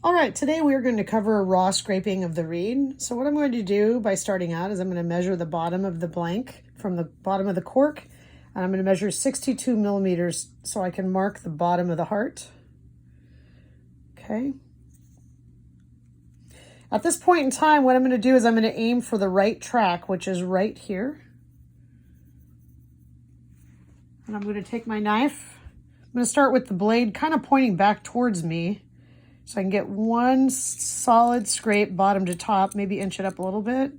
All right, today we are going to cover a raw scraping of the reed. So what I'm going to do by starting out is I'm going to measure the bottom of the blank from the bottom of the cork, and I'm going to measure 62 millimeters so I can mark the bottom of the heart. Okay. At this point in time, what I'm going to do is I'm going to aim for the right track, which is right here. And I'm going to take my knife. I'm going to start with the blade kind of pointing back towards me, so I can get one solid scrape bottom to top, maybe inch it up a little bit.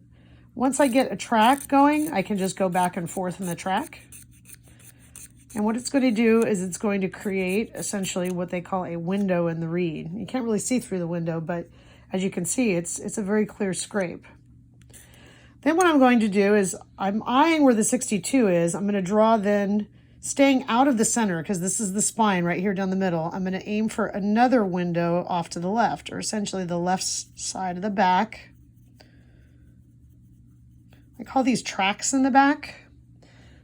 Once I get a track going, I can just go back and forth in the track. And what it's going to do is it's going to create essentially what they call a window in the reed. You can't really see through the window, but as you can see, it's a very clear scrape. Then what I'm going to do is I'm eyeing where the 62 is. I'm going to draw then, staying out of the center, because this is the spine right here down the middle, I'm going to aim for another window off to the left, or essentially the left side of the back. I call these tracks in the back.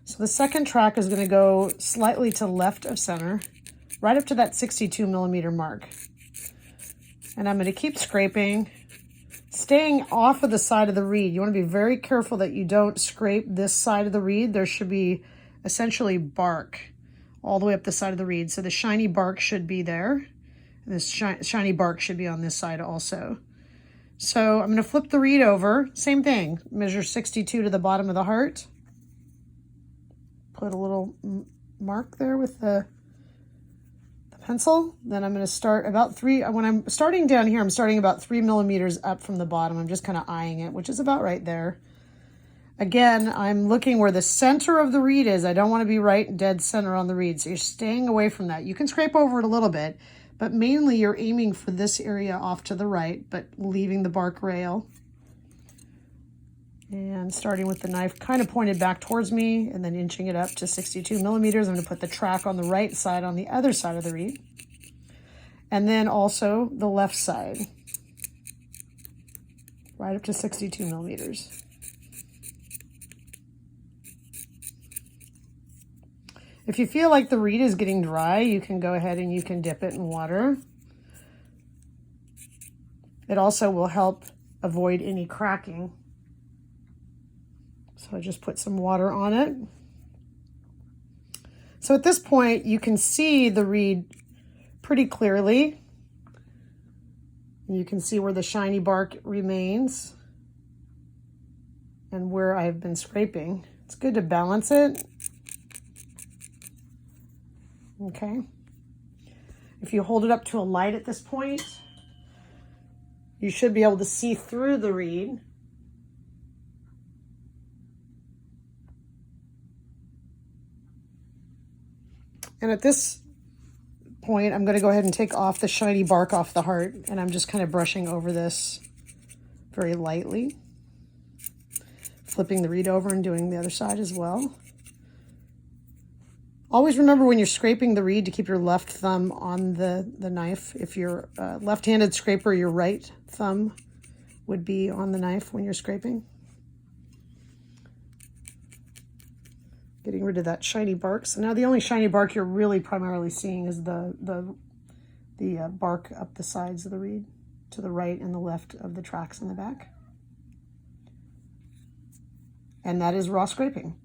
So the second track is going to go slightly to left of center, right up to that 62 millimeter mark. And I'm going to keep scraping, staying off of the side of the reed. You want to be very careful that you don't scrape this side of the reed. There should be essentially bark all the way up the side of the reed. So the shiny bark should be there. And this shiny bark should be on this side also. So I'm going to flip the reed over. Same thing. Measure 62 to the bottom of the heart. Put a little mark there with the pencil. Then I'm going to start about when I'm starting down here, I'm starting about 3 millimeters up from the bottom. I'm just kind of eyeing it, which is about right there. Again, I'm looking where the center of the reed is. I don't want to be right dead center on the reed, so you're staying away from that. You can scrape over it a little bit, but mainly you're aiming for this area off to the right, but leaving the bark rail. And starting with the knife kind of pointed back towards me, and then inching it up to 62 millimeters. I'm going to put the track on the right side on the other side of the reed. And then also the left side, right up to 62 millimeters. If you feel like the reed is getting dry, you can go ahead and you can dip it in water. It also will help avoid any cracking. So I just put some water on it. So at this point, you can see the reed pretty clearly. You can see where the shiny bark remains and where I've been scraping. It's good to balance it. Okay. If you hold it up to a light at this point, you should be able to see through the reed. And at this point, I'm going to go ahead and take off the shiny bark off the heart, and I'm just kind of brushing over this very lightly, flipping the reed over and doing the other side as well. Always remember when you're scraping the reed to keep your left thumb on the knife. If you're a left-handed scraper, your right thumb would be on the knife when you're scraping. Getting rid of that shiny bark. So now the only shiny bark you're really primarily seeing is the bark up the sides of the reed to the right and the left of the tracks in the back. And that is raw scraping.